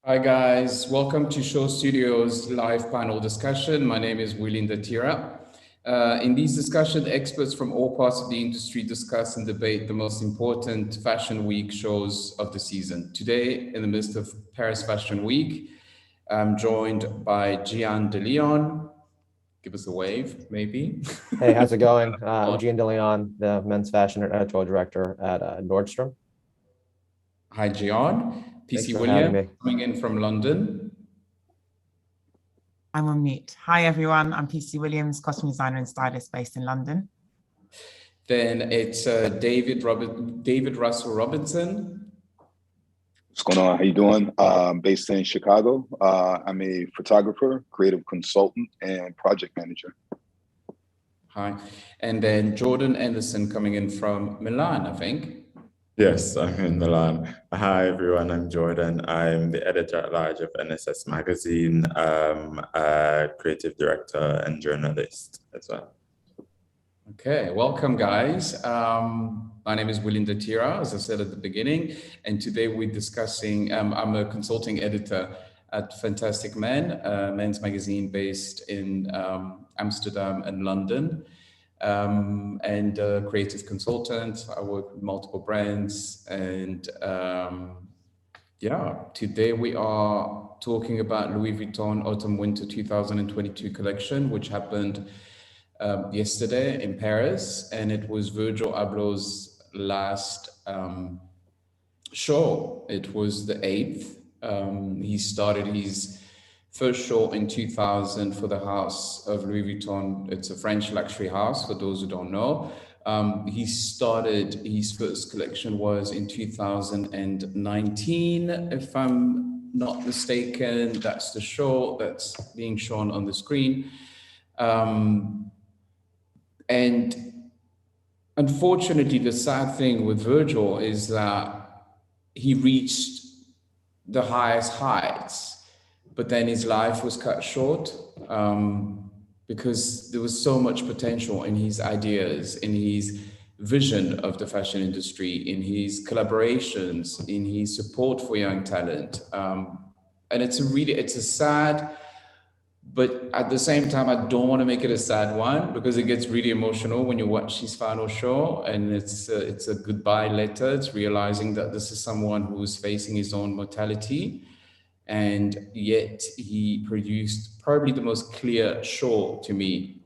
Hi guys, welcome to Show Studios live panel discussion. My name is Willy Ndatira. In these discussions, experts from all parts of the industry discuss and debate the most important Fashion Week shows of the season. Today, in the midst of Paris Fashion Week, I'm joined by Jian Deleon. Give us a wave, maybe. Hey, how's it going? I'm Jian Deleon, the men's fashion editorial director at Nordstrom. Hi, Jian. Thanks PC for having William, me. coming in from London. I'm on mute. Hi, everyone. I'm PC Williams, costume designer and stylist based in London. Then it's David Russell Robinson. What's going on? How you doing? Based in Chicago. I'm a photographer, creative consultant, and project manager. Hi. And then Jordan Anderson coming in from Milan, I think. Yes, I'm in Milan. Hi, everyone. I'm Jordan. I'm the editor-at-large of NSS Magazine, a creative director and journalist as well. Okay, welcome, guys. My name is Willy Ndatira, as I said at the beginning, and today we're discussing, I'm a consulting editor at Fantastic Men, a men's magazine based in Amsterdam and London. And a creative consultant. I work with multiple brands, and today we are talking about Louis Vuitton Autumn Winter 2022 collection, which happened yesterday in Paris, and it was Virgil Abloh's last show. It was the 8th. He started his first show in 2000 for the house of Louis Vuitton. It's a French luxury house, for those who don't know. He started, his first collection was in 2019, if I'm not mistaken. That's the show that's being shown on the screen. And unfortunately, the sad thing with Virgil is that he reached the highest heights, but then his life was cut short because there was so much potential in his ideas, in his vision of the fashion industry, in his collaborations, in his support for young talent. And it's a sad, but at the same time, I don't want to make it a sad one because it gets really emotional when you watch his final show, and it's a goodbye letter. It's realizing that this is someone who's facing his own mortality. And yet he produced probably the most clear show to me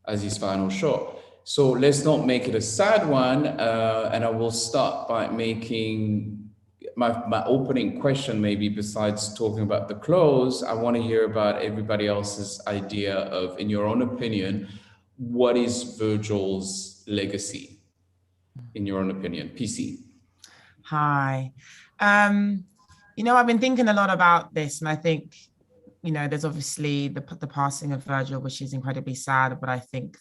as his final show. So let's not make it a sad one. And I will start by making my opening question, maybe besides talking about the clothes. I want to hear about everybody else's idea of, in your own opinion, what is Virgil's legacy, in your own opinion? PC. Hi. I've been thinking a lot about this, and I think, there's obviously the passing of Virgil, which is incredibly sad, but I think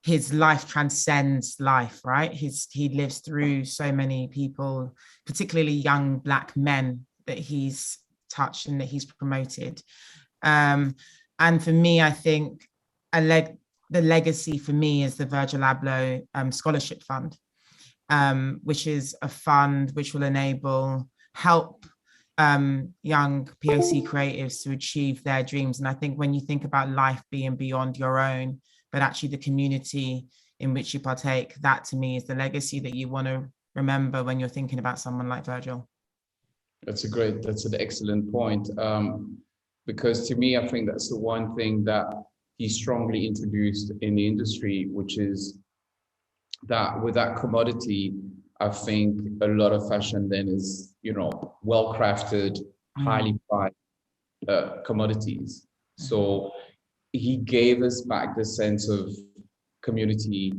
his life transcends life, right? He lives through so many people, particularly young Black men that he's touched and that he's promoted. And for me, I think the legacy for me is the Virgil Abloh Scholarship Fund, which is a fund which will help young POC creatives to achieve their dreams. And I think when you think about life being beyond your own, but actually the community in which you partake, that to me is the legacy that you want to remember when you're thinking about someone like Virgil. That's an excellent point. Because to me, I think that's the one thing that he strongly introduced in the industry, which is that with that commodity, I think a lot of fashion then is, well-crafted, highly priced commodities. So he gave us back the sense of community,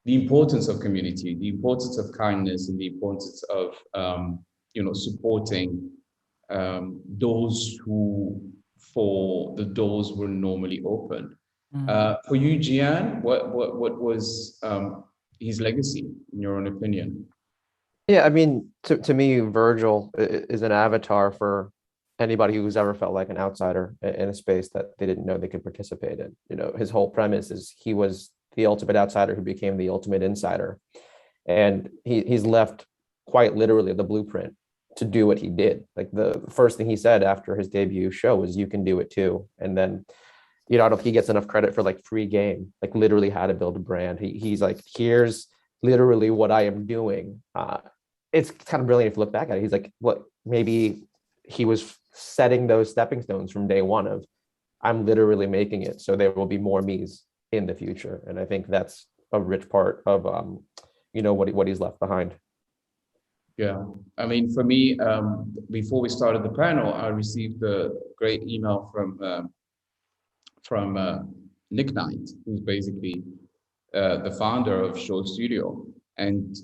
the importance of community, the importance of kindness, and the importance of, supporting those who, for the doors were normally open. For you, Jian, what was his legacy, in your own opinion? Yeah, I mean, to me, Virgil is an avatar for anybody who's ever felt like an outsider in a space that they didn't know they could participate in. His whole premise is he was the ultimate outsider who became the ultimate insider. And he's left quite literally the blueprint to do what he did. Like the first thing he said after his debut show was, "You can do it too." And then, I don't know if he gets enough credit for like free game, like literally how to build a brand. He's like, here's literally what I am doing. It's kind of brilliant if you look back at it. He's like, what, maybe he was setting those stepping stones from day one of, I'm literally making it, so there will be more me's in the future. And I think that's a rich part of what he's left behind. Yeah, I mean, for me, before we started the panel, I received a great email from Nick Knight, who's basically the founder of Show Studio. And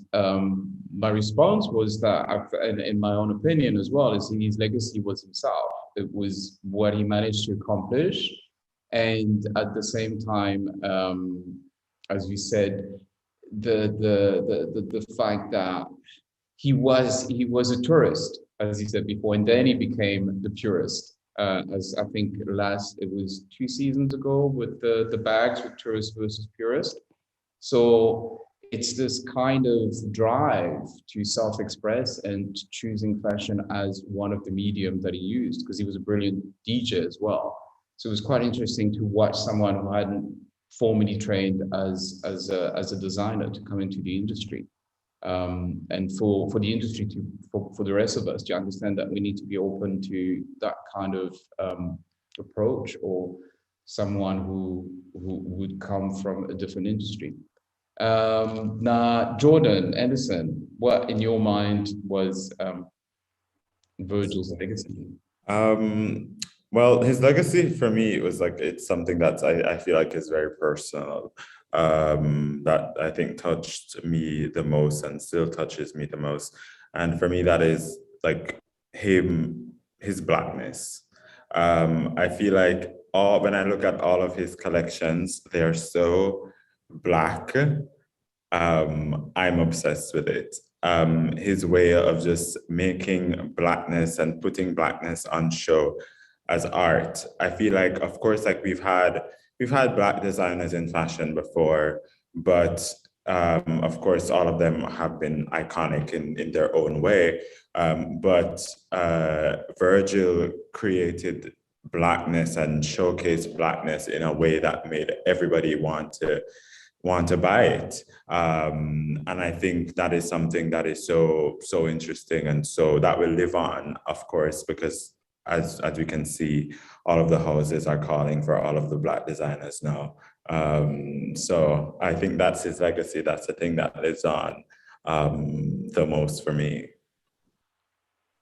my response was that, in my own opinion as well, is his legacy was himself. It was what he managed to accomplish. And at the same time, as you said, the fact that he was a tourist, as he said before, and then he became the purist. As I think it was 2 seasons ago with the bags with tourist versus purist. So it's this kind of drive to self-express and choosing fashion as one of the medium that he used, because he was a brilliant DJ as well. So it was quite interesting to watch someone who hadn't formally trained as a designer to come into the industry. And for the industry for the rest of us to understand that we need to be open to that kind of approach, or someone who would come from a different industry. Now, Jordan Anderson, what in your mind was Virgil's legacy? Well, his legacy for me was like, it's something that I feel like is very personal. That I think touched me the most and still touches me the most. And for me, that is like his Blackness. I feel like when I look at all of his collections, they are so Black. I'm obsessed with it. His way of just making Blackness and putting Blackness on show as art. I feel like, of course, like we've had Black designers in fashion before, but of course, all of them have been iconic in their own way. But Virgil created Blackness and showcased Blackness in a way that made everybody want to buy it. And I think that is something that is so interesting, and so that will live on, of course, because as we can see, all of the houses are calling for all of the Black designers now. So I think that's his legacy. That's the thing that lives on the most for me.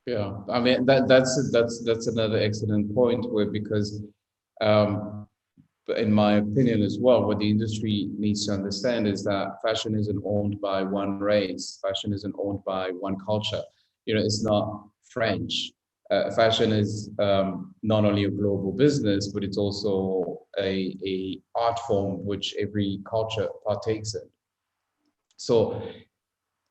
Yeah, I mean that's another excellent point, because in my opinion as well, what the industry needs to understand is that fashion isn't owned by one race. Fashion isn't owned by one culture. It's not French. Fashion is not only a global business, but it's also a art form which every culture partakes in. So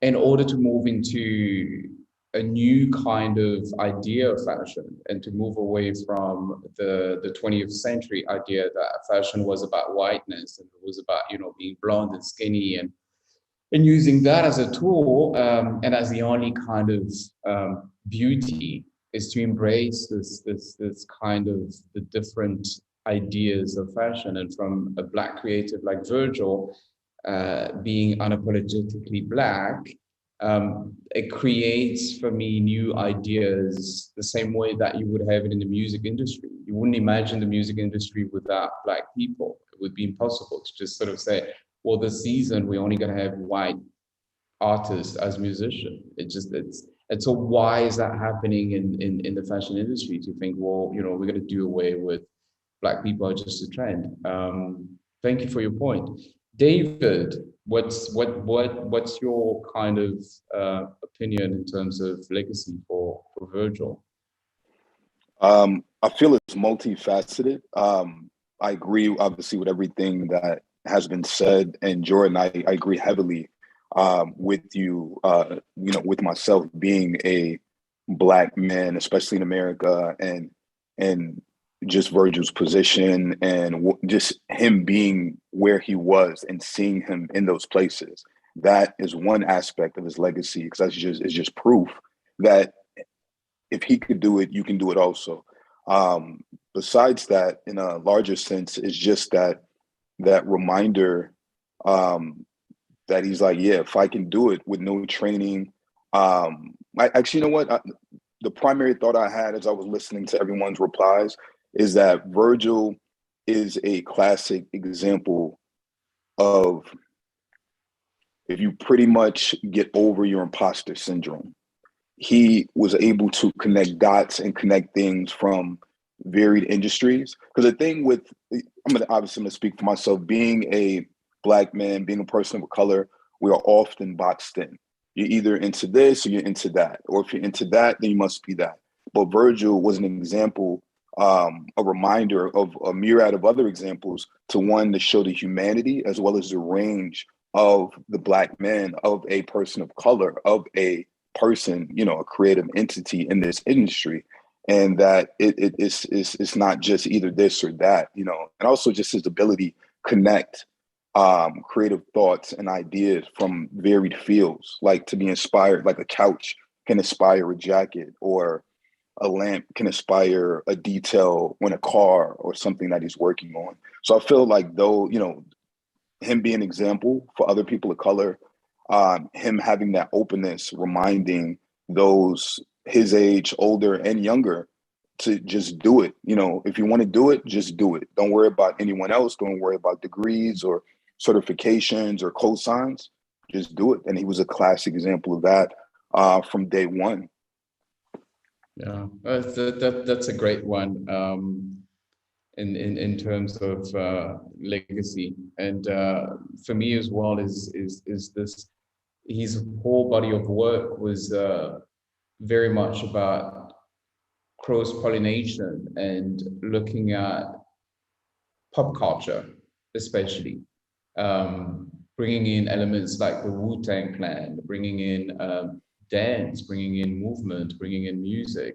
in order to move into a new kind of idea of fashion and to move away from the 20th century idea that fashion was about whiteness and it was about, being blonde and skinny and using that as a tool and as the only kind of beauty, is to embrace this kind of the different ideas of fashion. And from a Black creative like Virgil, being unapologetically Black, it creates for me new ideas the same way that you would have it in the music industry. You wouldn't imagine the music industry without Black people. It would be impossible to just sort of say, well, this season we're only going to have white artists as musicians. And so why is that happening in the fashion industry, to think, well, we're going to do away with Black people are just a trend? Thank you for your point. David, what's your kind of opinion in terms of legacy for Virgil? I feel it's multifaceted. I agree, obviously, with everything that has been said. And Jordan, I agree heavily with you, with myself being a Black man, especially in America, and just Virgil's position and just him being where he was and seeing him in those places. That is one aspect of his legacy, because it's just proof that if he could do it, you can do it also. Besides that, in a larger sense, it's just that reminder that he's like, yeah, if I can do it with no training. Actually, you know what? The primary thought I had as I was listening to everyone's replies is that Virgil is a classic example of, if you pretty much get over your imposter syndrome. He was able to connect dots and connect things from varied industries. Because the thing with, I'm gonna speak for myself, being a Black man, being a person of color, we are often boxed in. You're either into this or you're into that. Or if you're into that, then you must be that. But Virgil was an example, a reminder of a myriad of other examples, to show the humanity as well as the range of the Black man, of a person of color, of a person, a creative entity in this industry. And that it's not just either this or that, and also just his ability to connect creative thoughts and ideas from varied fields, like to be inspired, like a couch can inspire a jacket, or a lamp can inspire a detail on a car or something that he's working on. So I feel like, though, him being an example for other people of color, him having that openness, reminding those his age, older and younger, to just do it. If you want to do it, just do it. Don't worry about anyone else. Don't worry about degrees or certifications or cosigns. Just do it. And he was a classic example of that from day one. Yeah, that's a great one. In terms of legacy, and for me as well is this, his whole body of work was very much about cross-pollination and looking at pop culture, especially bringing in elements like the Wu-Tang Clan, bringing in dance, bringing in movement, bringing in music,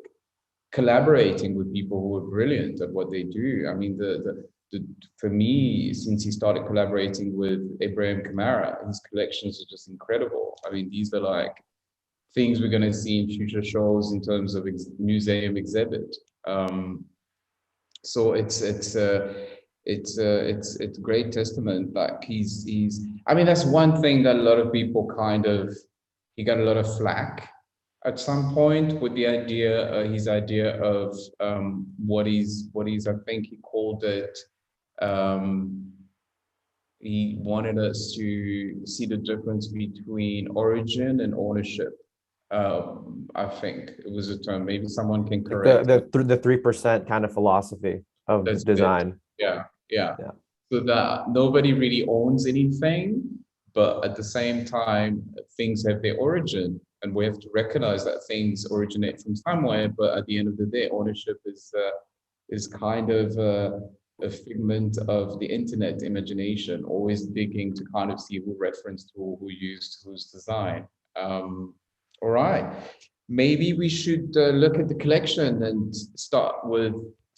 collaborating with people who are brilliant at what they do. I mean, for me, since he started collaborating with Ibrahim Kamara, his collections are just incredible. I mean, these are like things we're going to see in future shows in terms of museum exhibit. So it's great testament. Like he's. I mean, that's one thing that a lot of people he got a lot of flack at some point with the idea, his idea of what he's, I think he called it, he wanted us to see the difference between origin and ownership. I think it was a term, maybe someone can correct. The 3% kind of philosophy of design. Yeah. So that nobody really owns anything, but at the same time, things have their origin. And we have to recognize that things originate from somewhere, but at the end of the day, ownership is kind of a figment of the internet imagination, always digging to kind of see who referenced who used whose design. All right, maybe we should look at the collection and start with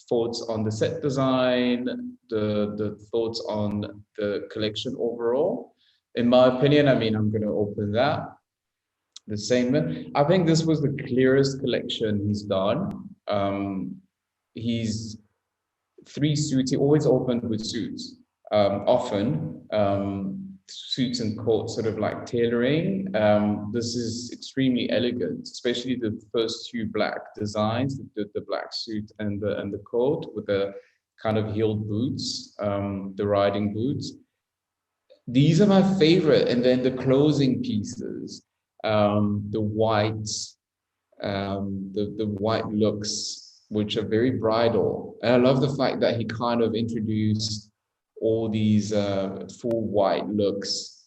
thoughts on the set design, the thoughts on the collection overall. In my opinion, I mean, I'm going to open that. The same. I think this was the clearest collection he's done. He's 3 suits. He always opened with suits. Often suits and coats, sort of like tailoring. This is extremely elegant, especially the first 2 black designs, the black suit and the coat with the kind of heeled boots, the riding boots. These are my favorite. And then the closing pieces. The white looks, which are very bridal. And I love the fact that he kind of introduced all these full white looks.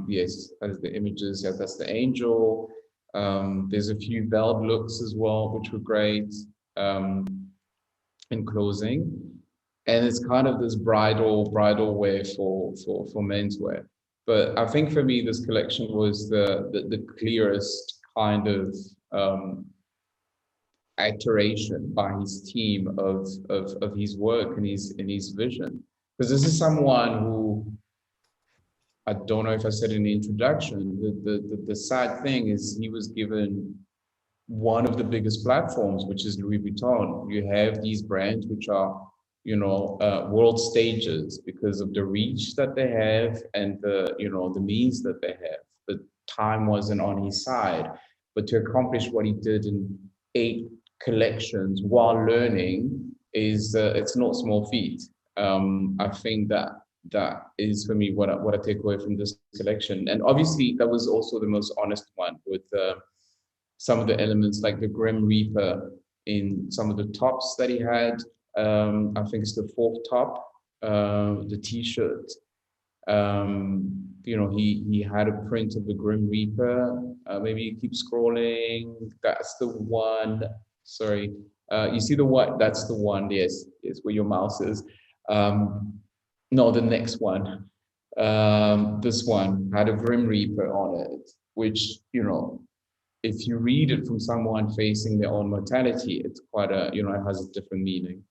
Yes, as the images, yeah, that's the angel. There's a few veiled looks as well, which were great in closing. And it's kind of this bridal wear for menswear. But I think for me, this collection was the clearest kind of iteration by his team of his work and his vision. Because this is someone who, I don't know if I said in the introduction, the sad thing is he was given one of the biggest platforms, which is Louis Vuitton. You have these brands which are, world stages because of the reach that they have and the means that they have. But time wasn't on his side. But to accomplish what he did in 8 collections while learning is it's not small feat. I think that is for me what I take away from this collection. And obviously that was also the most honest one with some of the elements like the Grim Reaper in some of the tops that he had. I think it's the 4th top, the t-shirt. He had a print of the Grim Reaper. Maybe you keep scrolling. That's the one. Sorry. You see the what? That's the one. Yes, it's where your mouse is. No, the next one. This one had a Grim Reaper on it, which, if you read it from someone facing their own mortality, it's quite it has a different meaning.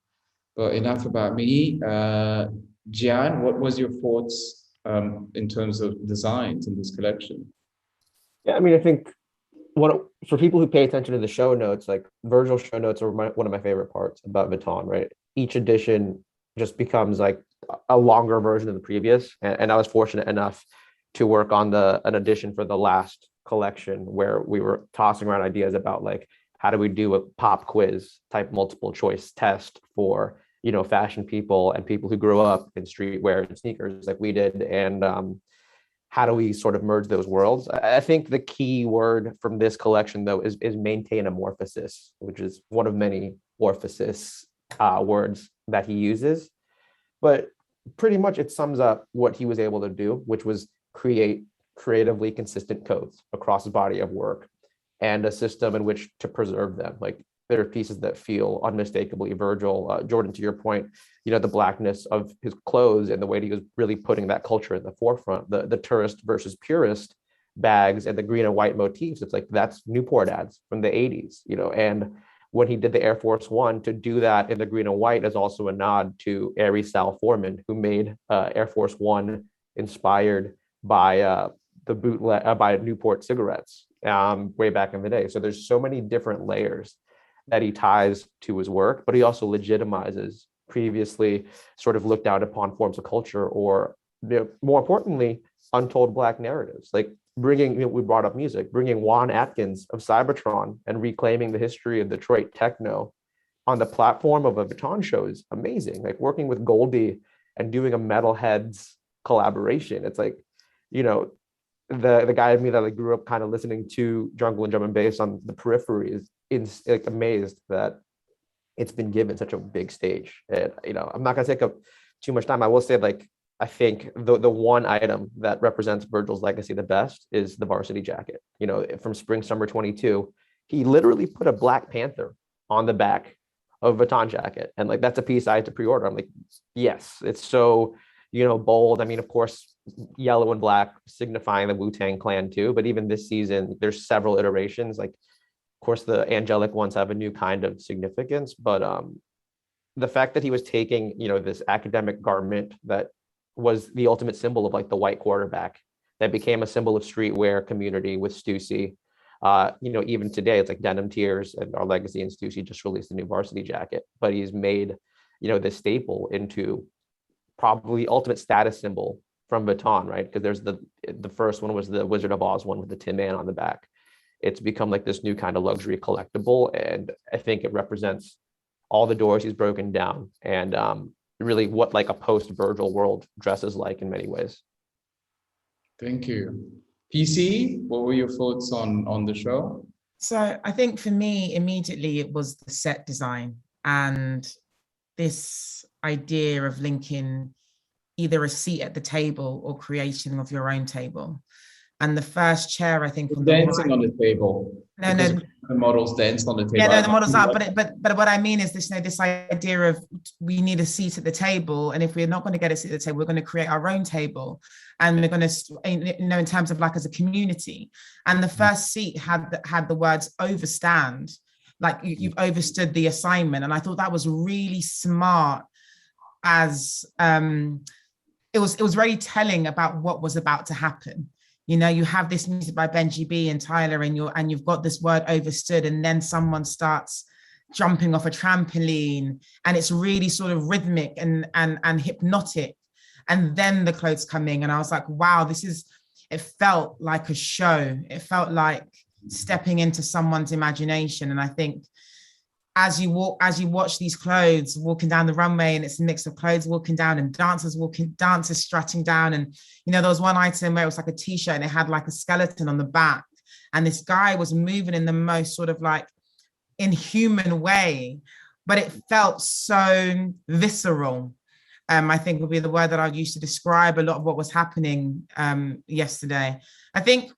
But enough about me. Jian, what was your thoughts in terms of designs in this collection? Yeah, I mean, I think for people who pay attention to the show notes, like Virgil's show notes are one of my favorite parts about Vuitton, right? Each edition just becomes like a longer version of the previous. And I was fortunate enough to work on an edition for the last collection where we were tossing around ideas about like, how do we do a pop quiz type multiple choice test for, fashion people and people who grew up in streetwear and sneakers like we did. And how do we sort of merge those worlds? I think the key word from this collection though is maintain amorphosis, which is one of many orifices words that he uses. But pretty much it sums up what he was able to do, which was create creatively consistent codes across his body of work and a system in which to preserve them. Like there are pieces that feel unmistakably Virgil. Jordan, to your point, the blackness of his clothes and the way that he was really putting that culture in the forefront, the tourist versus purist bags and the green and white motifs. It's like, that's Newport ads from the 80s, and when he did the Air Force One, to do that in the green and white is also a nod to Aries Sal Foreman, who made Air Force One inspired by the bootleg by Newport cigarettes way back in the day. So there's so many different layers that he ties to his work, but he also legitimizes previously sort of looked down upon forms of culture, or more importantly, untold Black narratives. Like bringing, we brought up music, bringing Juan Atkins of Cybertron and reclaiming the history of Detroit techno on the platform of a Vuitton show is amazing. Like working with Goldie and doing a Metalheads collaboration. It's like, the guy in me that I grew up kind of listening to jungle and drum and bass on the periphery is like amazed that it's been given such a big stage. And I'm not gonna take up too much time. I will say, like, I think the one item that represents Virgil's legacy the best is the varsity jacket. From spring summer 22, he literally put a Black Panther on the back of a Vuitton jacket, and like that's a piece I had to pre-order. I'm like, yes, it's so bold. I mean, of course, yellow and black signifying the Wu-Tang Clan too. But even this season, there's several iterations. Like, of course, the angelic ones have a new kind of significance. But the fact that he was taking, this academic garment that was the ultimate symbol of like the white quarterback that became a symbol of streetwear community with Stussy. Even today, it's like Denim Tears and Our Legacy and Stussy just released a new varsity jacket. But he's made, this staple into probably ultimate status symbol from Vuitton, right? Because there's the first one was the Wizard of Oz one with the Tin Man on the back. It's become like this new kind of luxury collectible, and I think it represents all the doors he's broken down and really what like a post-Virgil world dresses like in many ways. Thank you. PC, what were your thoughts on the show? So I think for me, immediately it was the set design and this idea of linking either a seat at the table or creation of your own table. And the first chair, I think, on dancing on the table. No, the models danced on the table. Yeah, no, the models are. But what I mean is this, this idea of we need a seat at the table, and if we're not going to get a seat at the table, we're going to create our own table, and we're going to, in terms of like as a community. And the first seat had the words overstand, like you've overstood the assignment, and I thought that was really smart. As it was very telling about what was about to happen. You know, you have this music by Benji B and Tyler, and you've got this word overstood, and then someone starts jumping off a trampoline, and it's really sort of rhythmic and hypnotic. And then the clothes come in, and I was like, wow, it felt like a show. It felt like stepping into someone's imagination. And I think as you watch these clothes walking down the runway, and it's a mix of clothes walking down and dancers strutting down. And, you know, there was one item where it was like a t-shirt and it had like a skeleton on the back. And this guy was moving in the most sort of like inhuman way, but it felt so visceral. I think would be the word that I'd use to describe a lot of what was happening yesterday. I think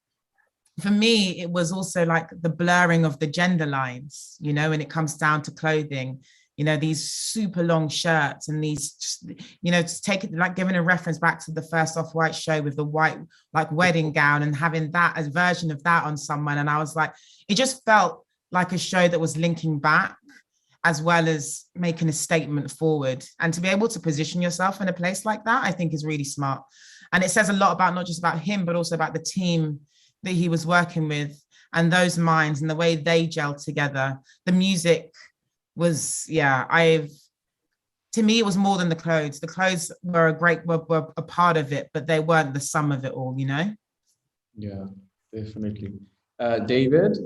for me, it was also like the blurring of the gender lines, you know, when it comes down to clothing, you know, these super long shirts and these, just, you know, to take it, like giving a reference back to the first Off-White show with the white, like wedding gown, and having that as version of that on someone. And I was like, it just felt like a show that was linking back as well as making a statement forward. And to be able to position yourself in a place like that, I think is really smart. And it says a lot about not just about him, but also about the team that he was working with and those minds and the way they gelled together. The music was, to me, it was more than the clothes. The clothes were were a part of it, but they weren't the sum of it all, you know? Yeah, definitely. David?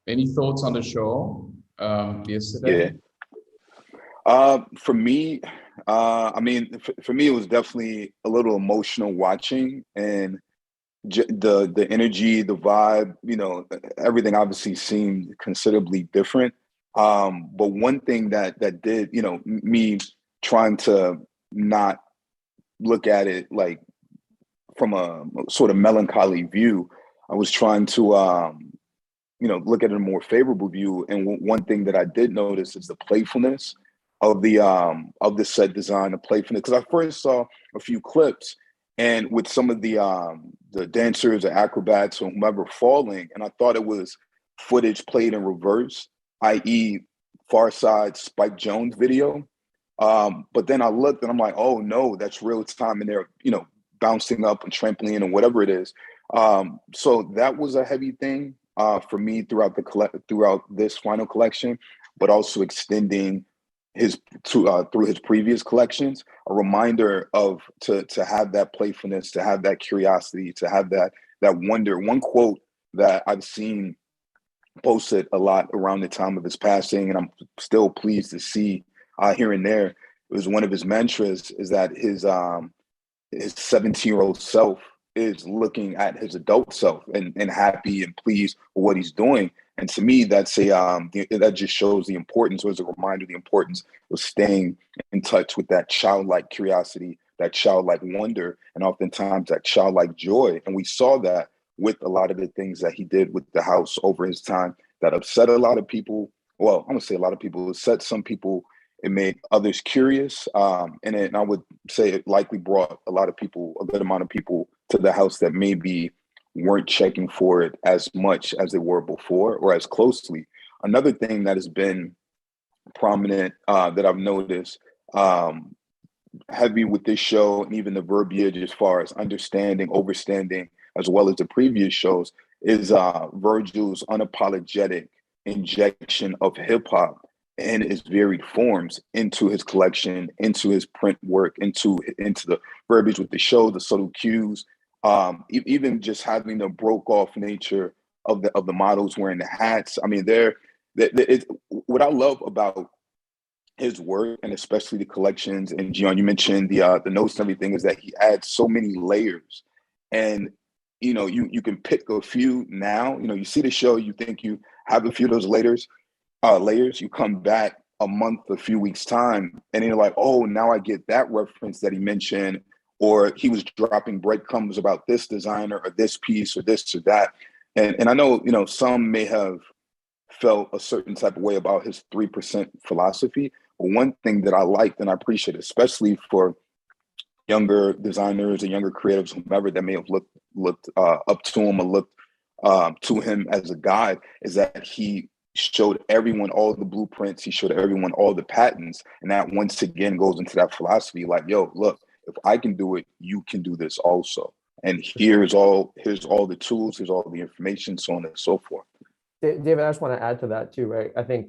Any thoughts on the show yesterday? Yeah. For me, I mean, for me, it was definitely a little emotional watching, and the energy, the vibe, you know, everything obviously seemed considerably different. But one thing that did, you know, me trying to not look at it like from a sort of melancholy view, I was trying to you know, look at a more favorable view. And one thing that I did notice is the playfulness of the set design, the playfulness. Because I first saw a few clips, and with some of the dancers or acrobats or whomever falling, and I thought it was footage played in reverse, i.e., Far Side Spike Jones video. But then I looked and I'm like, oh no, that's real time, and they're, you know, bouncing up and trampoline and whatever it is. So that was a heavy thing for me throughout this final collection, but also extending through his previous collections, a reminder of to have that playfulness, to have that curiosity, to have that wonder. One quote that I've seen posted a lot around the time of his passing, and I'm still pleased to see here and there, it was one of his mantras, is that his 17-year-old self is looking at his adult self and happy and pleased with what he's doing. And to me, that's that just shows the importance, or is a reminder of the importance of staying in touch with that childlike curiosity, that childlike wonder, and oftentimes that childlike joy. And we saw that with a lot of the things that he did with the house over his time that upset a lot of people. Well, I'm gonna say a lot of people. It upset some people. It made others curious. And I would say it likely brought a good amount of people to the house that maybe weren't checking for it as much as they were before, or as closely. Another thing that has been prominent that I've noticed heavy with this show, and even the verbiage as far as understanding, overstanding, as well as the previous shows, is Virgil's unapologetic injection of hip hop in its varied forms into his collection, into his print work, into the verbiage with the show, the subtle cues, even just having the broke off nature of the models wearing the hats. I mean, what I love about his work, and especially the collections, and Jian, you mentioned the notes and everything, is that he adds so many layers. And you know, you can pick a few now. You know, you see the show, you think you have a few of those layers. You come back a month, a few weeks time, and then you're like, oh, now I get that reference that he mentioned, or he was dropping breadcrumbs about this designer or this piece or this or that. And I know, you know, some may have felt a certain type of way about his 3% philosophy. But one thing that I liked and I appreciate, especially for younger designers and younger creatives, whomever that may have looked up to him or looked to him as a guide, is that he showed everyone all the blueprints. He showed everyone all the patents. And that once again goes into that philosophy, like, yo, look, if I can do it, you can do this also. And here's all the tools, here's all the information, so on and so forth. David, I just want to add to that too, right? I think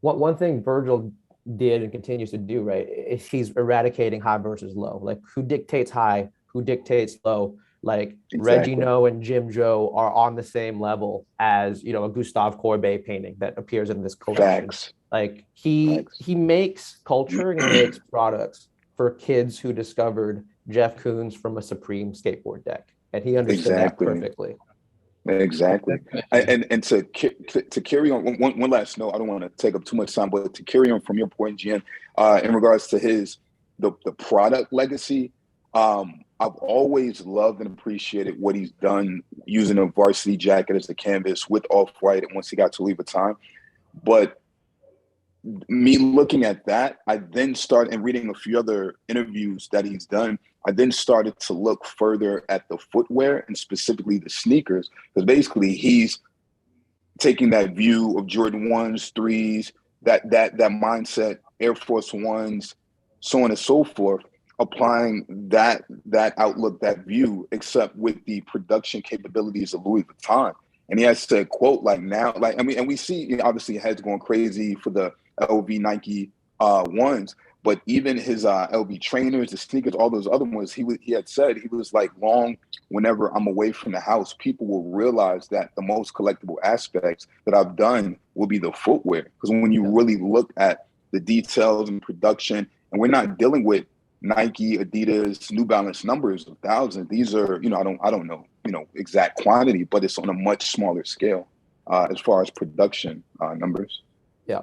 one thing Virgil did and continues to do, right, is he's eradicating high versus low. Like, who dictates high, who dictates low. Like, Exactly. Reggie No and Jim Joe are on the same level as, you know, a Gustave Courbet painting that appears in this collection. Facts. Like, he makes culture and he makes products for kids who discovered Jeff Koons from a Supreme skateboard deck, and he understood that perfectly. Exactly. And to carry on, one last note, I don't want to take up too much time, but to carry on from your point, Jian, in regards to the product legacy, I've always loved and appreciated what he's done using a varsity jacket as the canvas with Off-White, and once he got to Louis Vuitton. But me looking at that, I then started, and reading a few other interviews that he's done, I then started to look further at the footwear and specifically the sneakers, because basically he's taking that view of Jordan 1s, 3s, that mindset, Air Force 1s, so on and so forth, applying that outlook, that view, except with the production capabilities of Louis Vuitton. And he has said, quote, like now, like, I mean, and we see obviously heads going crazy for the LV Nike ones, but even his LV trainers, the sneakers, all those other ones, he had said, he was like, long, whenever I'm away from the house, people will realize that the most collectible aspects that I've done will be the footwear. Because when you really look at the details and production, and we're not dealing with Nike, Adidas, New Balance numbers of thousands. These are, you know, I don't know, you know, exact quantity, but it's on a much smaller scale as far as production numbers. Yeah.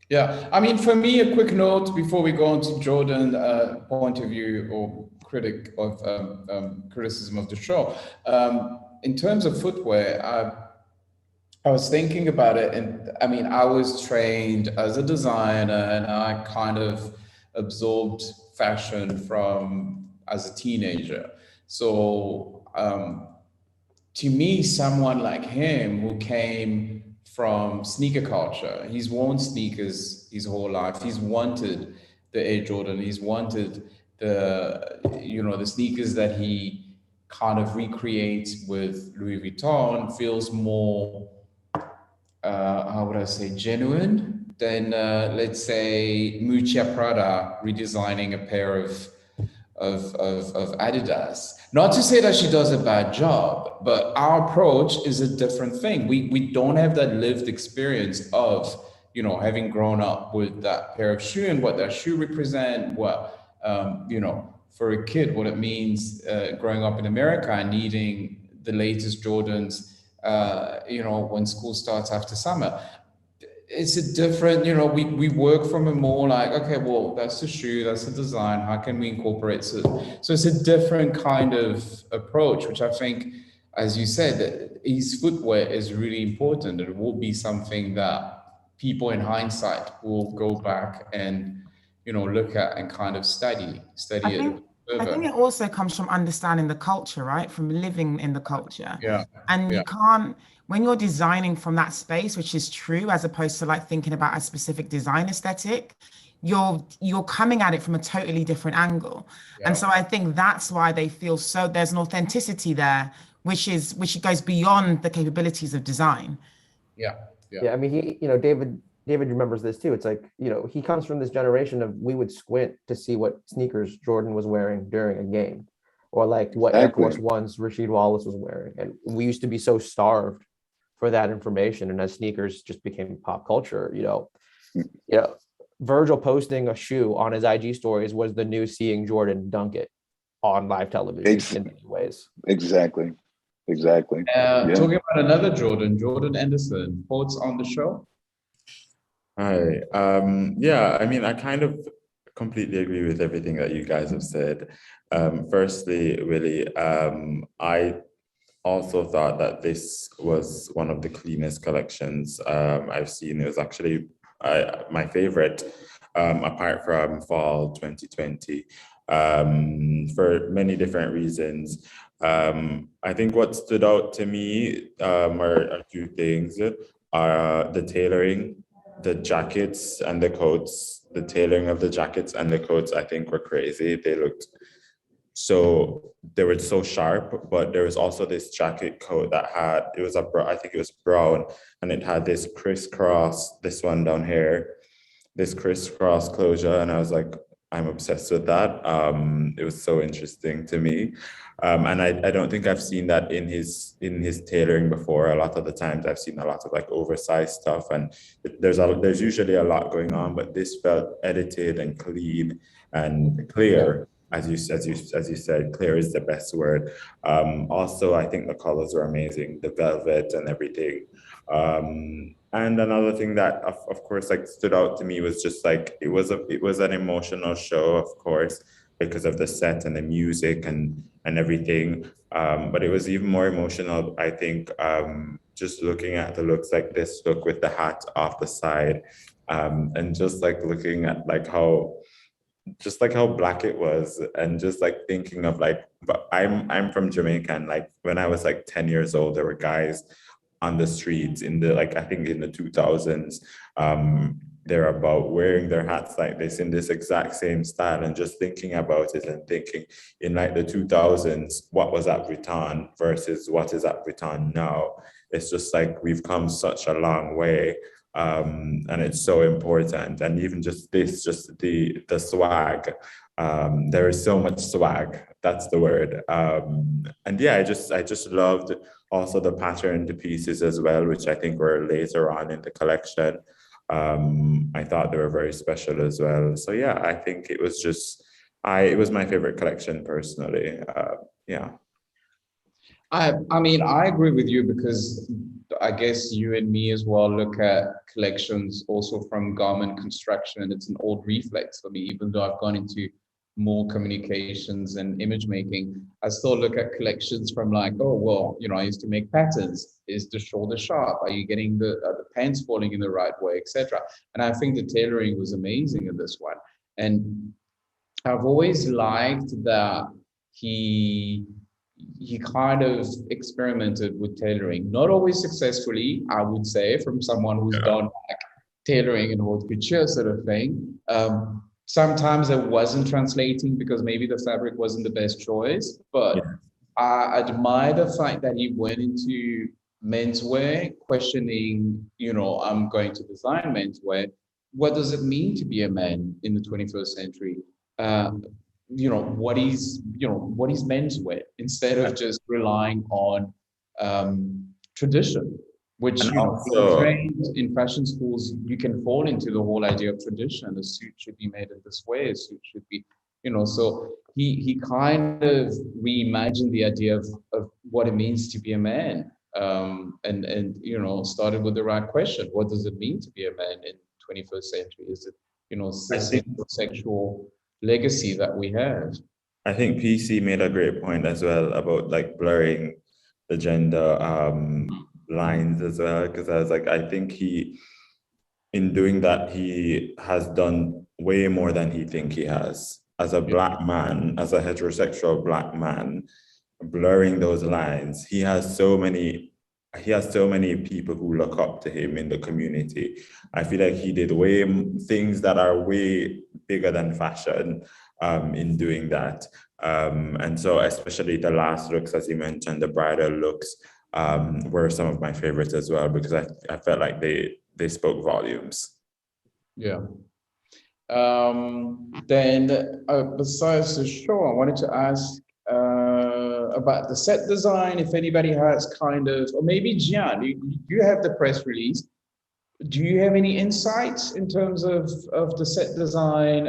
Yeah, I mean, for me, a quick note before we go on to Jordan point of view or critic of criticism of the show. In terms of footwear, I was thinking about it, and I mean, I was trained as a designer, and I kind of absorbed fashion from as a teenager. So to me, someone like him who came from sneaker culture, he's worn sneakers his whole life. He's wanted the Air Jordan. He's wanted the sneakers that he kind of recreates with Louis Vuitton. Feels more, how would I say, genuine than let's say Miuccia Prada redesigning a pair of Adidas. Not to say that she does a bad job, but our approach is a different thing. We don't have that lived experience of, you know, having grown up with that pair of shoe and what that shoe represent, what, you know, for a kid, what it means growing up in America and needing the latest Jordans, you know, when school starts after summer. It's a different, you know, we work from a more like, okay, well, that's the shoe, that's the design, how can we incorporate it? So it's a different kind of approach, which I think, as you said, that his footwear is really important. It will be something that people in hindsight will go back and, you know, look at and kind of study it. I think it also comes from understanding the culture, right? From living in the culture. Yeah. And you can't, when you're designing from that space, which is true, as opposed to like thinking about a specific design aesthetic, you're coming at it from a totally different angle. Yeah. And so I think that's why they feel so, there's an authenticity there, which goes beyond the capabilities of design. Yeah. I mean, he, you know, David remembers this too. It's like, you know, he comes from this generation of, we would squint to see what sneakers Jordan was wearing during a game, or like what Air Force Ones Rasheed Wallace was wearing. And we used to be so starved for that information. And as sneakers just became pop culture, you know, Virgil posting a shoe on his IG stories was the new seeing Jordan dunk it on live television in many ways. Exactly. Talking about another Jordan Anderson, thoughts on the show? Hi. Yeah, I mean, I kind of completely agree with everything that you guys have said. Firstly, Willy, I also thought that this was one of the cleanest collections I've seen. It was actually my favorite, apart from fall 2020, for many different reasons. I think what stood out to me are two things. The tailoring, the jackets and the coats the tailoring of the jackets and the coats, I think, were crazy. They were so sharp, but there was also this jacket coat that had, I think it was brown, and it had this crisscross, this one down here, this crisscross closure. And I was like, I'm obsessed with that. It was so interesting to me. And I don't think I've seen that in his tailoring before. A lot of the times I've seen a lot of like oversized stuff, and there's usually a lot going on, but this felt edited and clean and clear. As you said, clear is the best word. Also, I think the colors were amazing, the velvet and everything. And another thing that, of course, like stood out to me was just like it was an emotional show, of course, because of the set and the music and everything. But it was even more emotional, I think, just looking at the looks, like this look with the hat off the side, and just like looking at like how black it was, and just like thinking of like, but I'm from Jamaica, and like when I was like 10 years old, there were guys on the streets in the, like, I think in the 2000s, they're about wearing their hats like this in this exact same style, and just thinking about it and thinking in like the 2000s, what was at Vuitton versus what is at Vuitton now. It's just like we've come such a long way. And it's so important. And even just the swag, there is so much swag, that's the word. And yeah, I just loved also the patterned pieces as well, which I think were later on in the collection. I thought they were very special as well. So yeah, I think it was just, it was my favorite collection personally. Yeah. I mean, I agree with you, because I guess you and me as well look at collections also from garment construction, and it's an old reflex for me. Even though I've gone into more communications and image making, I still look at collections from like, oh, well, you know, I used to make patterns. Is the shoulder sharp? Are you getting the pants falling in the right way, etc.? And I think the tailoring was amazing in this one. And I've always liked that he kind of experimented with tailoring, not always successfully, I would say, from someone who's done like tailoring and haute couture sort of thing. Sometimes it wasn't translating because maybe the fabric wasn't the best choice, but I admire the fact that he went into menswear, questioning, you know, I'm going to design menswear. What does it mean to be a man in the 21st century? You know, what is menswear, instead of just relying on tradition, which, you know, trained in fashion schools, you can fall into the whole idea of tradition. A suit should be made in this way, a suit should be, you know, so he kind of reimagined the idea of what it means to be a man, and you know, started with the right question: what does it mean to be a man in 21st century? Is it, you know, sexual legacy that we have? I think PC made a great point as well about like blurring the gender lines as well, because I was like, I think in doing that, he has done way more than he think he has. As a black man, as a heterosexual black man, blurring those lines, he has so many people who look up to him in the community. I feel like he did things that are way bigger than fashion in doing that. And so especially the last looks, as you mentioned, the bridal looks were some of my favorites as well, because I felt like they spoke volumes. Yeah. Then besides the show, I wanted to ask about the set design, if anybody has kind of, or maybe Jian, you have the press release. Do you have any insights in terms of the set design,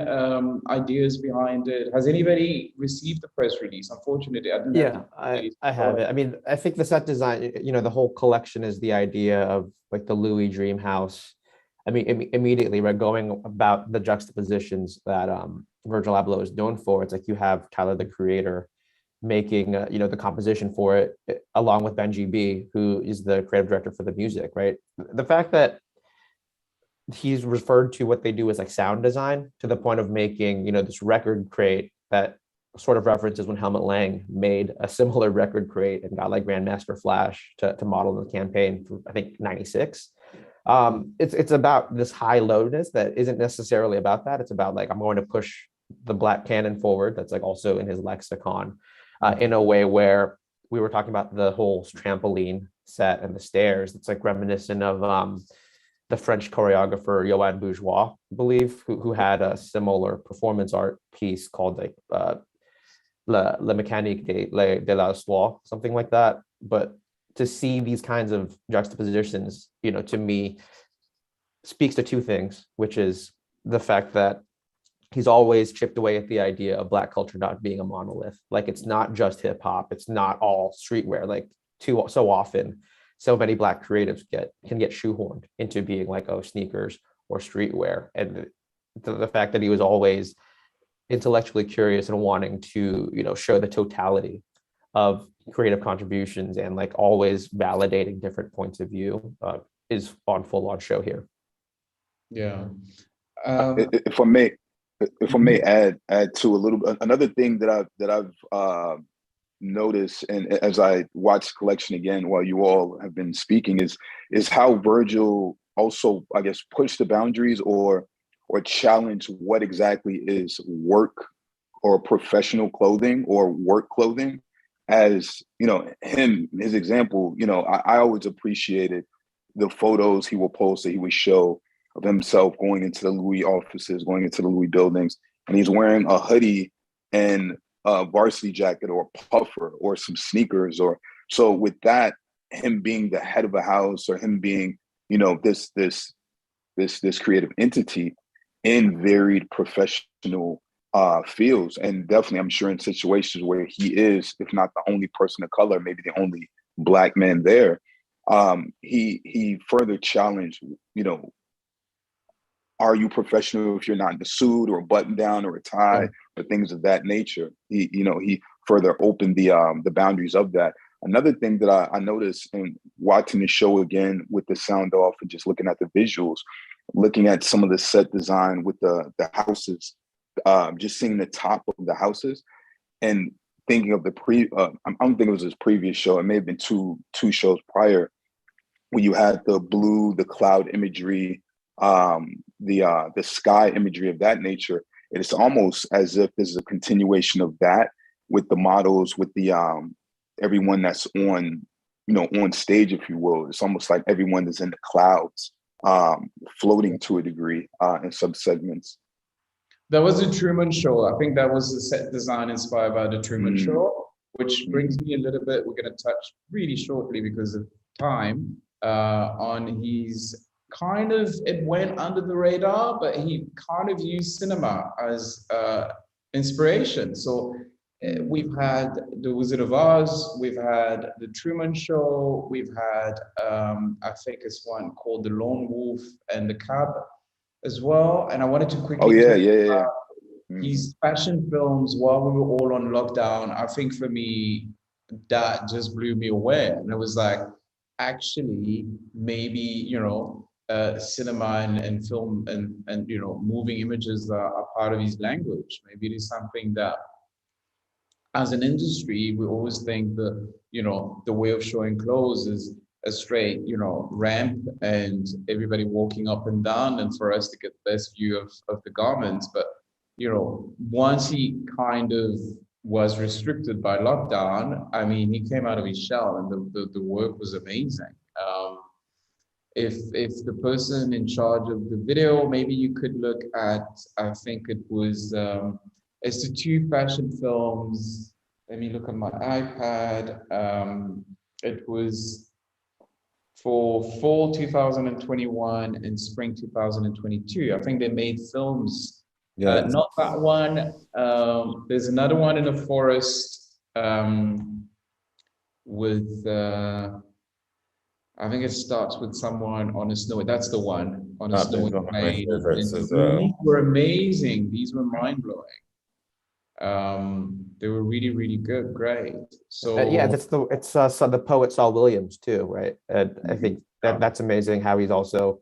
ideas behind it? Has anybody received the press release? Unfortunately, I didn't. Yeah, I have it. I mean, I think the set design, you know, the whole collection is the idea of like the Louis dream house. I mean, immediately we're going about the juxtapositions that Virgil Abloh is known for. It's like you have Tyler, the creator, making you know, the composition for it, along with Benji B, who is the creative director for the music, right? The fact that he's referred to what they do as like sound design, to the point of making, you know, this record crate that sort of references when Helmut Lang made a similar record crate and got like Grandmaster Flash to model the campaign for, I think, 96. It's about this high lowness that isn't necessarily about that. It's about like, I'm going to push the black canon forward. That's like also in his lexicon, in a way where we were talking about the whole trampoline set and the stairs. It's like reminiscent of the French choreographer Joanne Bourgeois, I believe, who had a similar performance art piece called like La Mécanique de l'Histoire, something like that. But to see these kinds of juxtapositions, you know, to me speaks to two things, which is the fact that he's always chipped away at the idea of Black culture not being a monolith. Like, it's not just hip hop, it's not all streetwear. Like, so often, so many Black creatives can get shoehorned into being like, oh, sneakers or streetwear. And the fact that he was always intellectually curious and wanting to, you know, show the totality of creative contributions and like always validating different points of view is on full on show here. Yeah. If I may add to a little bit, another thing that I've noticed, and as I watched the collection again while you all have been speaking, is how Virgil also, I guess, pushed the boundaries or challenged what exactly is work or professional clothing or work clothing. As you know, his example, you know, I always appreciated the photos he will post, that he would show of himself going into the Louis offices, going into the Louis buildings, and he's wearing a hoodie and a varsity jacket or a puffer or some sneakers. Or so with that, him being the head of a house, or him being, you know, this creative entity in varied professional fields, and definitely I'm sure in situations where he is, if not the only person of color, maybe the only Black man there, he further challenged, you know, are you professional if you're not in a suit or a button down or a tie or things of that nature? He further opened the boundaries of that. Another thing that I noticed in watching the show again with the sound off and just looking at the visuals, looking at some of the set design with the houses, just seeing the top of the houses and thinking of I don't think it was his previous show. It may have been two shows prior, where you had the blue, the cloud imagery, the sky imagery of that nature. It's almost as if this is a continuation of that with the models, with the everyone that's on, you know, on stage, if you will. It's almost like everyone is in the clouds, floating to a degree in some segments. That was the Truman Show. I think that was the set design inspired by the Truman Show, which brings me a little bit, we're going to touch really shortly because of time, on his kind of, it went under the radar, but he kind of used cinema as inspiration. So we've had The Wizard of Oz, we've had the Truman Show, we've had, I think it's one called The Lone Wolf and the Cab as well. And I wanted to quickly these fashion films while we were all on lockdown. I think for me, that just blew me away. And it was like, actually, maybe, you know, cinema and film and you know, moving images are part of his language. Maybe it is something that, as an industry, we always think that, you know, the way of showing clothes is a straight, you know, ramp and everybody walking up and down, and for us to get the best view of the garments. But, you know, once he kind of was restricted by lockdown, I mean, he came out of his shell, and the work was amazing. If the person in charge of the video, maybe you could look at, I think it was, it's the two fashion films. Let me look on my iPad. It was for fall 2021 and spring 2022. I think they made films. Not that one. There's another one in the forest with, I think it starts with someone on a snow. That's the one on a snowy plane. These were amazing. These were mind-blowing. They were really, really good, great. So yeah, so the poet Saul Williams too, right? And I think that's amazing how he's also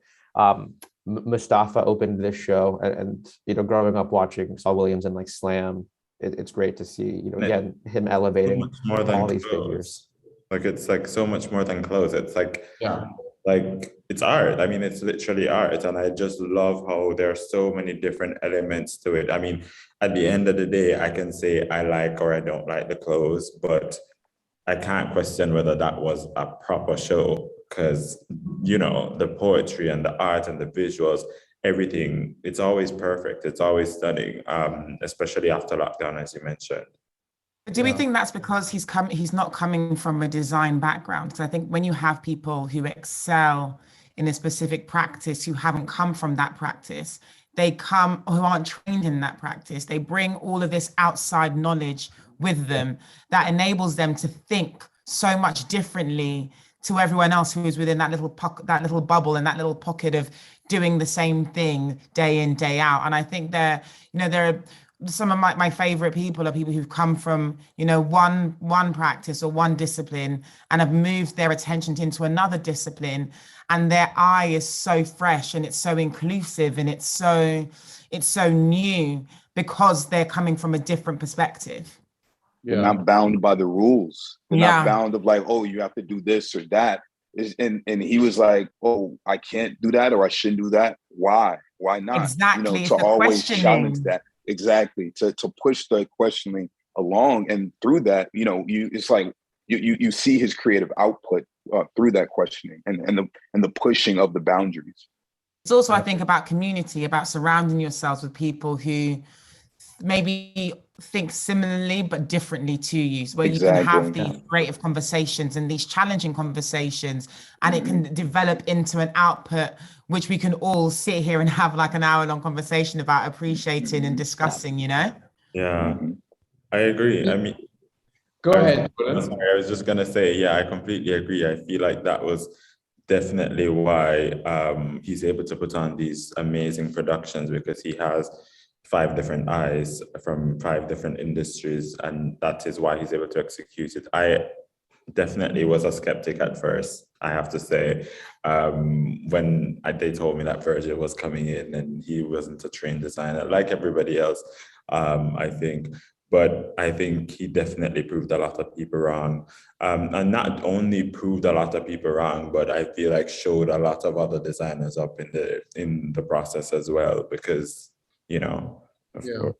Mustafa opened this show, and you know, growing up watching Saul Williams and like Slam, it's great to see, you know, again, him elevating all these figures. Like, it's like so much more than clothes. It's like like it's art. I mean, it's literally art. And I just love how there are so many different elements to it. I mean, at the end of the day, I can say I like or I don't like the clothes, but I can't question whether that was a proper show, because, you know, the poetry and the art and the visuals, everything, it's always perfect. It's always stunning, especially after lockdown, as you mentioned. Do we think that's because he's not coming from a design background? Because I think when you have people who excel in a specific practice who haven't come from that practice, who aren't trained in that practice, they bring all of this outside knowledge with them that enables them to think so much differently to everyone else who is within that little pocket, that little bubble and that little pocket of doing the same thing day in, day out. And I think there are some of my favorite people are people who've come from, one practice or one discipline and have moved their attention into another discipline, and their eye is so fresh and it's so inclusive and it's so new because they're coming from a different perspective. They're not bound by the rules. They're not bound of like, oh, you have to do this or that. And he was like, oh, I can't do that, or I shouldn't do that. Why? Why not? Exactly. To always challenge that. Exactly. To push the questioning along, and through that, it's like you see his creative output through that questioning and the pushing of the boundaries. It's also, I think, about community, about surrounding yourselves with people who maybe think similarly but differently to you, where you can have these creative conversations and these challenging conversations, and it can develop into an output which we can all sit here and have like an hour-long conversation about appreciating and discussing, Yeah, I agree. I mean, go ahead. I was just gonna say, I completely agree. I feel like that was definitely why he's able to put on these amazing productions, because he has 5 different eyes from 5 different industries, and that is why he's able to execute it. I definitely was a skeptic at first, I have to say, when they told me that Virgil was coming in and he wasn't a trained designer like everybody else, I think. But I think he definitely proved a lot of people wrong. And not only proved a lot of people wrong, but I feel like showed a lot of other designers up in the process as well, because, of course.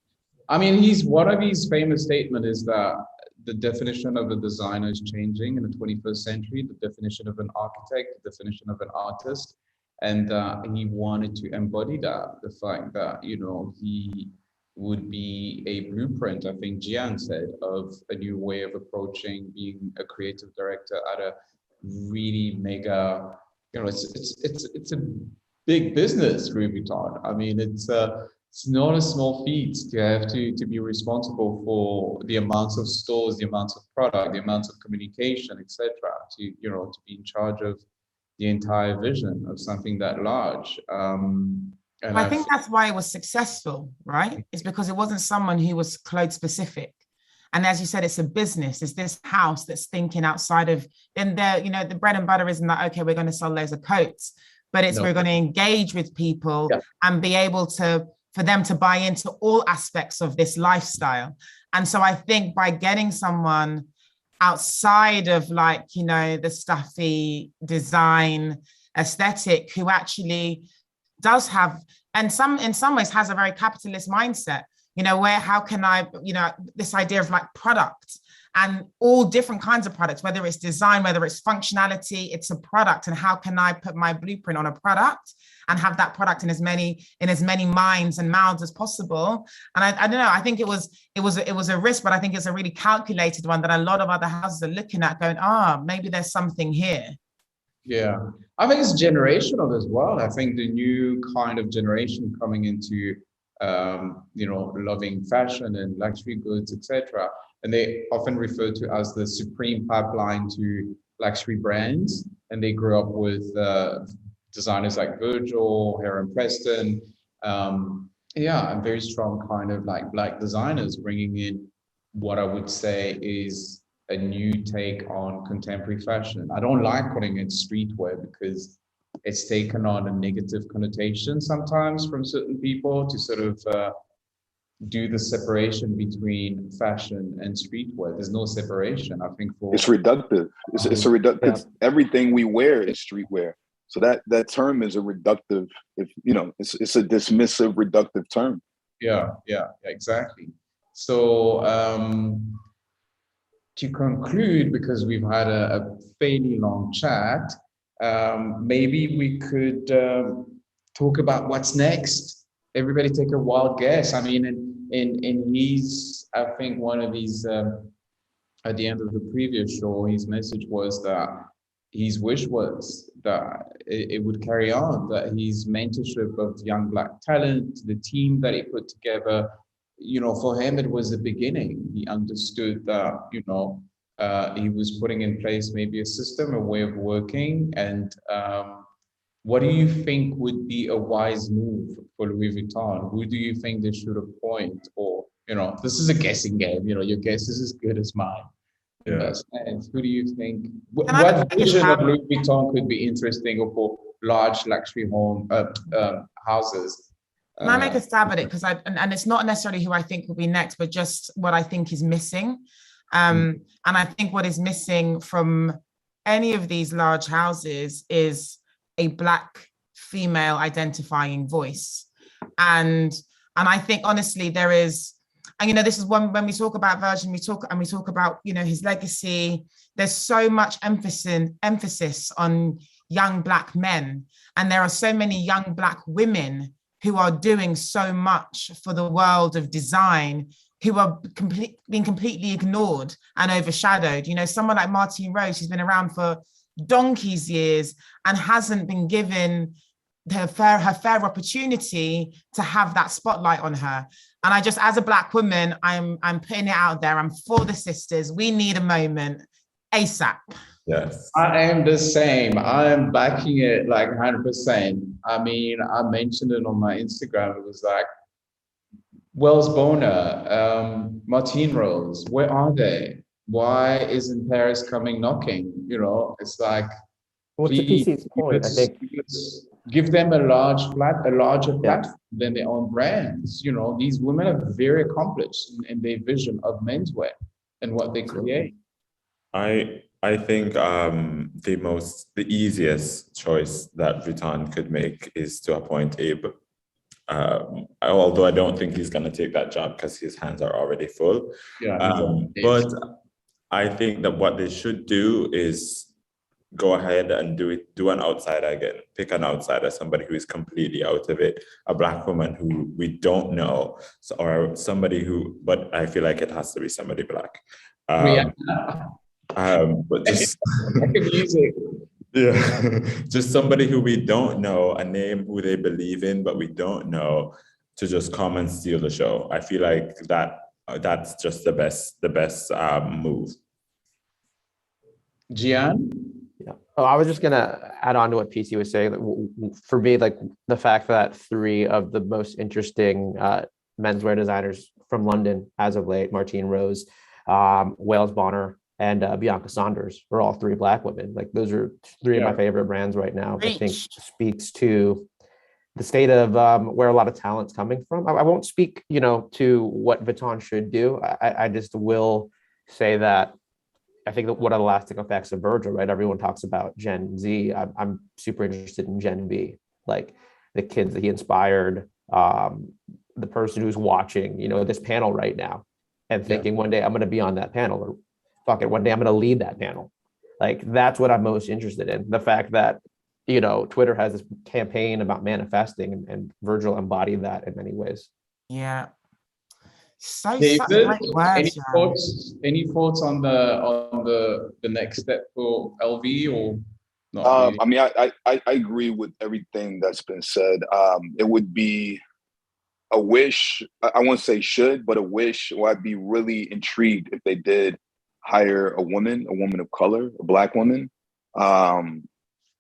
I mean, one of his famous statement is that the definition of a designer is changing in the 21st century, the definition of an architect, the definition of an artist. And he wanted to embody that, the fact that, he would be a blueprint, I think Jian said, of a new way of approaching being a creative director at a really mega, it's a big business, Louis Vuitton. I mean, it's not a small feat to have to be responsible for the amounts of stores, the amounts of product, the amounts of communication, etc. To be in charge of the entire vision of something that large. And I think that's why it was successful, right? It's because it wasn't someone who was clothes specific. And as you said, it's a business. It's this house that's thinking outside of, then the bread and butter isn't that, okay, we're going to sell loads of coats, but we're going to engage with people and be able for them to buy into all aspects of this lifestyle. And so I think by getting someone outside of the stuffy design aesthetic, who actually does have, and in some ways has a very capitalist mindset, how can I, this idea of product and all different kinds of products, whether it's design, whether it's functionality, it's a product. And how can I put my blueprint on a product and have that product in as many minds and mouths as possible? And I don't know, I think it was a risk, but I think it's a really calculated one that a lot of other houses are looking at going, maybe there's something here. Yeah, I think it's generational as well. I think the new kind of generation coming into, loving fashion and luxury goods, etc. And they often refer to as the supreme pipeline to luxury brands. And they grew up with designers like Virgil, Heron Preston, and very strong kind of Black designers bringing in what I would say is a new take on contemporary fashion. I don't like calling it streetwear because it's taken on a negative connotation sometimes from certain people to sort of do the separation between fashion and streetwear. There's no separation, I think. It's reductive. It's a reductive. Everything we wear is streetwear. So that term is a reductive, if you know, it's a dismissive, reductive term. Yeah, exactly. So to conclude, because we've had a fairly long chat, maybe we could talk about what's next. Everybody take a wild guess. I mean, and he's, I think one of these, at the end of the previous show, his message was that his wish was that it would carry on, that his mentorship of young Black talent, the team that he put together, you know, for him, it was the beginning. He understood that, you know, he was putting in place maybe a system, a way of working. And what do you think would be a wise move for Louis Vuitton? Who do you think they should appoint? Or, you know, this is a guessing game, you know, your guess is as good as mine. Yeah. And who do you think, what vision of Louis Vuitton could be interesting for large luxury home houses? Can I make a stab at it? Because and it's not necessarily who I think will be next, but just what I think is missing. And I think what is missing from any of these large houses is a Black female identifying voice. And I think honestly there is, and you know, this is one, when we talk about Virgil, we talk about, you know, his legacy, there's so much emphasis on young Black men. And there are so many young Black women who are doing so much for the world of design, who are being completely ignored and overshadowed. You know, someone like Martine Rose, who's been around for donkey's years and hasn't been given her fair opportunity to have that spotlight on her. And I just, as a Black woman, I'm putting it out there. I'm for the sisters. We need a moment ASAP. Yes. I am the same. I am backing it like 100%. I mean, I mentioned it on my Instagram. It was like, Wells Bonner, Martine Rose, where are they? Why isn't Paris coming knocking? You know, it's like, Well, to PC's point, I think give them a larger platform than their own brands. You know, these women are very accomplished in their vision of menswear and what they create. I think the easiest choice that Vuitton could make is to appoint Abe. Although I don't think he's going to take that job because his hands are already full. But I think that what they should do is go ahead and do an outsider again. Pick an outsider, somebody who is completely out of it, a Black woman who we don't know, or somebody who, but I feel like it has to be somebody Black. But just music. Yeah, just somebody who we don't know, a name who they believe in, but we don't know, to just come and steal the show. I feel like that's just the best move. Jian? Yeah. Oh, I was just gonna add on to what PC was saying. For me, like the fact that 3 of the most interesting menswear designers from London as of late, Martine Rose, Wells Bonner, and Bianca Saunders, are all 3 Black women. Like those are 3 of my favorite brands right now. I think speaks to the state of where a lot of talent's coming from. I won't speak, you know, to what Vuitton should do. I just will say that I think that what are the lasting effects of Virgil, right? Everyone talks about Gen Z. I'm super interested in Gen B, like the kids that he inspired, the person who's watching, you know, this panel right now and thinking one day I'm going to be on that panel, or fuck it, one day I'm going to lead that panel. Like that's what I'm most interested in. The fact that, you know, Twitter has this campaign about manifesting, and Virgil embodied that in many ways. Yeah. David, any thoughts on the next step for LV, or not really? I mean, I agree with everything that's been said. It would be a wish, I won't say should, but a wish, or I'd be really intrigued if they did hire a woman of color, a Black woman.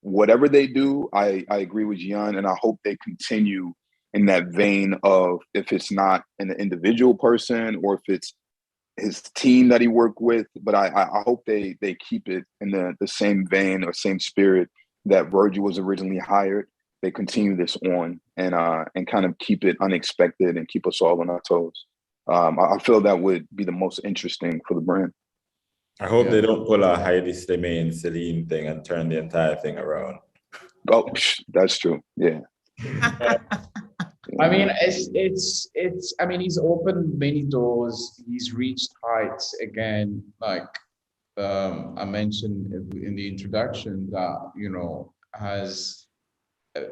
Whatever they do, I agree with Jian, and I hope they continue in that vein of, if it's not an individual person or if it's his team that he worked with, but I hope they keep it in the same vein or same spirit that Virgil was originally hired. They continue this on and kind of keep it unexpected and keep us all on our toes. I feel that would be the most interesting for the brand. I hope they don't pull a Heidi Slimane Celine thing and turn the entire thing around. Oh, that's true. Yeah. I mean, I mean, he's opened many doors. He's reached heights again, like I mentioned in the introduction, that, you know, has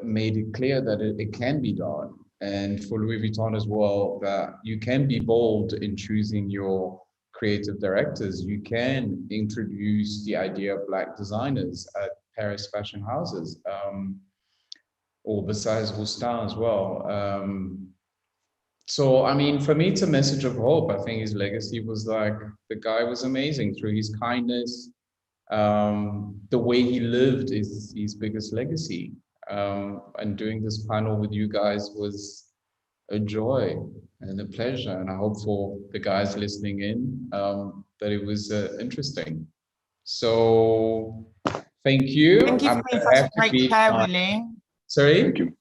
made it clear that it can be done. And for Louis Vuitton as well, that you can be bold in choosing your creative directors. You can introduce the idea of Black designers at Paris fashion houses, or besides Roustan as well. So, I mean, for me, it's a message of hope. I think his legacy was like, the guy was amazing through his kindness. The way he lived is his biggest legacy. And doing this panel with you guys was a joy and a pleasure. And I hope for the guys listening in that it was interesting. So thank you. Thank you for being such a great chair, Willy. Sorry? Thank you.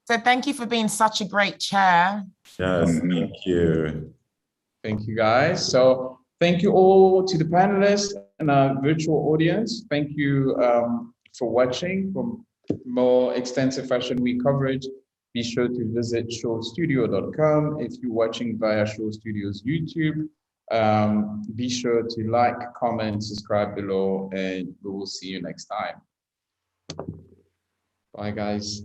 So thank you for being such a great chair. Yes, thank you. Thank you, guys. So thank you all to the panelists and our virtual audience. Thank you for watching. For more extensive Fashion Week coverage, be sure to visit showstudio.com. If you're watching via Show Studios YouTube, be sure to like, comment, subscribe below, and we will see you next time. Bye, guys.